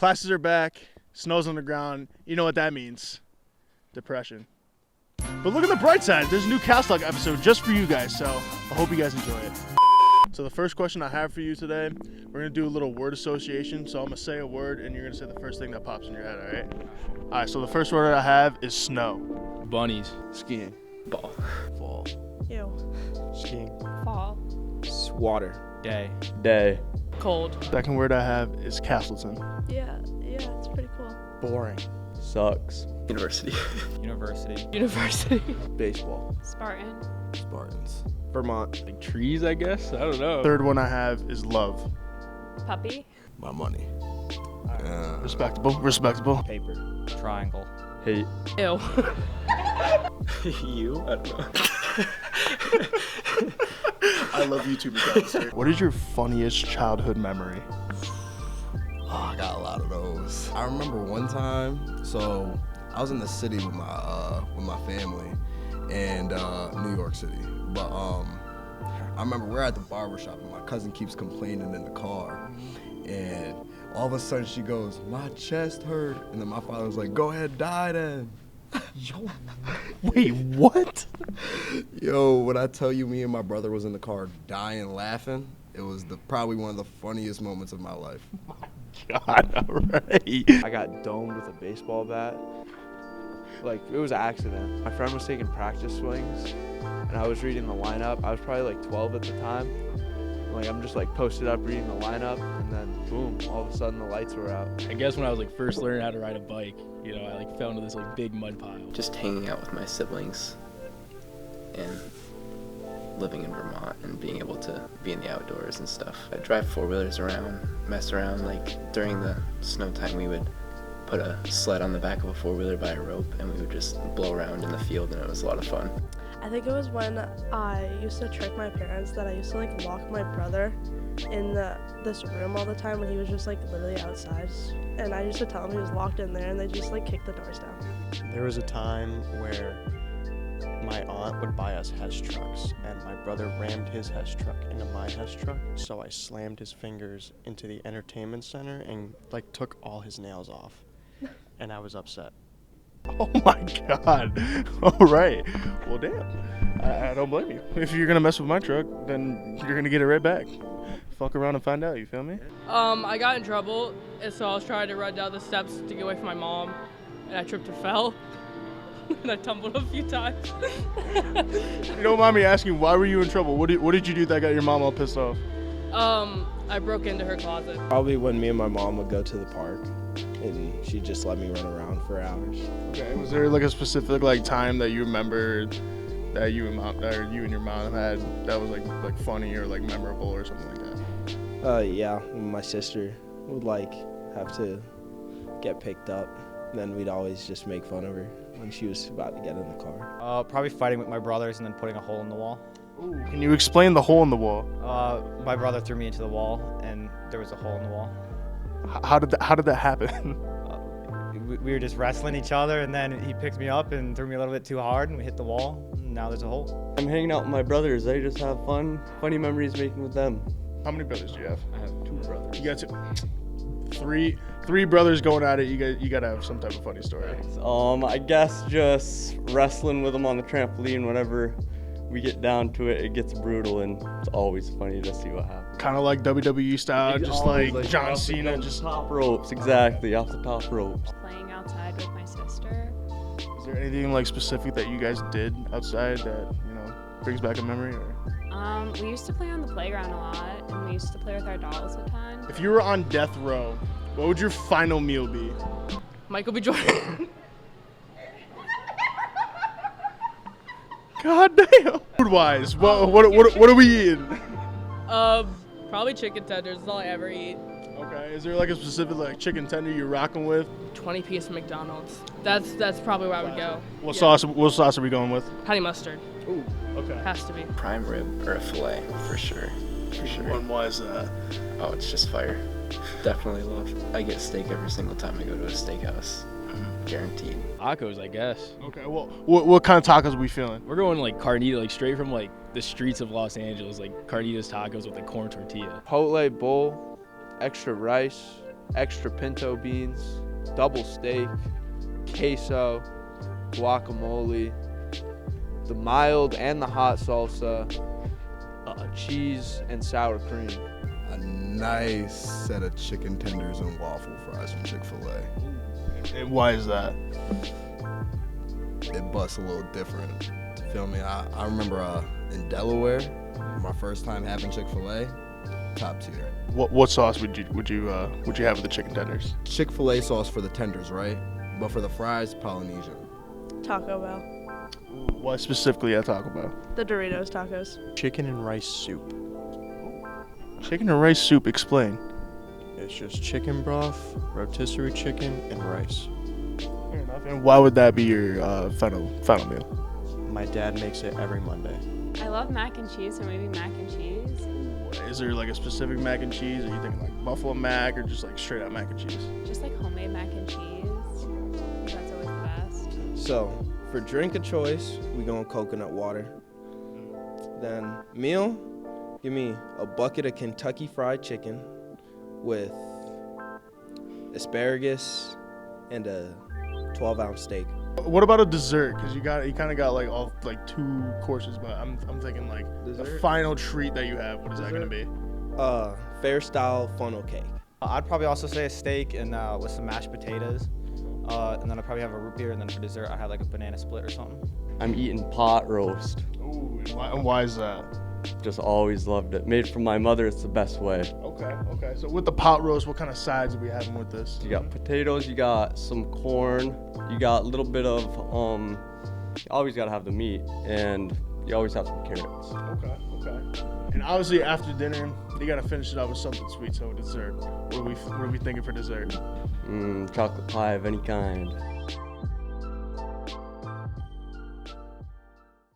Classes are back. Snow's on the ground. You know what that means. Depression. But look at the bright side. There's a new CastleTalk episode just for you guys, so I hope you guys enjoy it. So the first question I have for you today, we're going to do a little word association. So I'm going to say a word, and you're going to say the first thing that pops in your head, all right? All right, so the first word I have is snow. Bunnies. Skiing. Ball. Fall. Ew. Skiing. Fall. Water. Day. Day. Cold. Second word I have is Castleton. Yeah, it's pretty cool. Boring. Sucks. University. University. University. Baseball. Spartan. Spartans. Vermont. Like trees, I guess? I don't know. Third one I have is love. Puppy. My money. Respectable. Paper. Triangle. Hate. Ew. You? I don't know. I love YouTube accounts. What is your funniest childhood memory? Oh, I got a lot of those. I remember one time, so I was in the city with my family in New York City. But I remember we're at the barber shop and my cousin keeps complaining in the car. And all of a sudden she goes, "My chest hurt." And then my father was like, "Go ahead, die then." Yo, wait, what? Yo, when I tell you me and my brother was in the car dying laughing, it was probably one of the funniest moments of my life. God, all right. I got domed with a baseball bat. Like, it was an accident. My friend was taking practice swings, and I was reading the lineup. I was probably like 12 at the time. Like, I'm just like posted up reading the lineup, and then boom, all of a sudden the lights were out. I guess when I was like first learning how to ride a bike, you know, I like fell into this like big mud pile. Just hanging out with my siblings and living in Vermont and being able to be in the outdoors and stuff. I'd drive four-wheelers around, mess around. Like during the snow time, we would put a sled on the back of a four-wheeler by a rope and we would just blow around in the field, and it was a lot of fun. I think it was when I used to trick my parents that I used to like lock my brother in this room all the time when he was just like literally outside, and I used to tell him he was locked in there and they just like kicked the doors down. There was a time where my aunt would buy us Hess trucks, and my brother rammed his Hess truck into my Hess truck, so I slammed his fingers into the entertainment center and like took all his nails off, and I was upset. Oh my God. All right. Well, damn. I don't blame you. If you're going to mess with my truck, then you're going to get it right back. Fuck around and find out, you feel me? I got in trouble, and so I was trying to run down the steps to get away from my mom, and I tripped and fell, and I tumbled a few times. You don't mind me asking, why were you in trouble? What did you do that got your mom all pissed off? I broke into her closet. Probably when me and my mom would go to the park, and she'd just let me run around for hours. Okay. Was there like a specific like time that you remember that you and your mom had that was like funny or like memorable or something like that? Yeah, my sister would like have to get picked up, then we'd always just make fun of her when she was about to get in the car. Probably fighting with my brothers and then putting a hole in the wall. Ooh, can you explain the hole in the wall? My brother threw me into the wall, and there was a hole in the wall. How did that happen? We were just wrestling each other, and then he picked me up and threw me a little bit too hard, and we hit the wall, and now there's a hole. I'm hanging out with my brothers. I just have funny memories making with them. How many brothers do you have? I have 2 brothers. You got three brothers going at it. You gotta have some type of funny story. I guess just wrestling with them on the trampoline. Whenever we get down to it, it gets brutal, and it's always funny to see what happens. Kind of like WWE style, just like John Cena, just top ropes, exactly, off the top ropes. Playing outside with my sister. Is there anything like specific that you guys did outside that, you know, brings back a memory? Or? We used to play on the playground a lot, and we used to play with our dolls a ton. If you were on death row, what would your final meal be? Michael B. Jordan. God damn. Food-wise, what are we eating? Probably chicken tenders. That's all I ever eat. Okay. Is there like a specific like chicken tender you're rocking with? 20-piece McDonald's. That's probably where I would go. What sauce are we going with? Honey mustard. Ooh. Okay. Has to be. Prime rib or a fillet, for sure. For sure. Why is that? Oh, it's just fire. Definitely love. I get steak every single time I go to a steakhouse. Guaranteed. Tacos, I guess. Okay, well, what kind of tacos are we feeling? We're going like carnita, like straight from like the streets of Los Angeles, like carnitas tacos with a corn tortilla. Chipotle bowl, extra rice, extra pinto beans, double steak, queso, guacamole, the mild and the hot salsa, cheese, and sour cream. A nice set of chicken tenders and waffle fries from Chick-fil-A. And why is that? It busts a little different. Feel me? I remember in Delaware, my first time having Chick-fil-A, top tier. What sauce would you have with the chicken tenders? Chick-fil-A sauce for the tenders, right? But for the fries, Polynesian. Taco Bell. Why specifically at Taco Bell? The Doritos tacos. Chicken and rice soup. Chicken and rice soup. Explain. It's just chicken broth, rotisserie chicken, and rice. Fair enough. And why would that be your final meal? My dad makes it every Monday. I love mac and cheese, so maybe mac and cheese. Is there like a specific mac and cheese? Are you thinking like buffalo mac or just like straight out mac and cheese? Just like homemade mac and cheese. That's always the best. So, for drink of choice, we going coconut water. Then meal, give me a bucket of Kentucky Fried Chicken with asparagus and a 12-ounce steak. What about a dessert? Because you kind of got like all like 2 courses, but I'm thinking like the Dessert? final treat that you have. What is that gonna be? Fair style funnel cake. I'd probably also say a steak and with some mashed potatoes. And then I'd probably have a root beer, and then for dessert I have like a banana split or something. I'm eating pot roast. Ooh, and why is that? Just always loved it. Made from my mother, it's the best way. Okay. So with the pot roast, what kind of sides are we having with this? You got potatoes, you got some corn, you got a little bit of, you always gotta have the meat, and you always have some carrots. Okay. And obviously after dinner, you gotta finish it up with something sweet. So dessert. What are we thinking for dessert? Chocolate pie of any kind.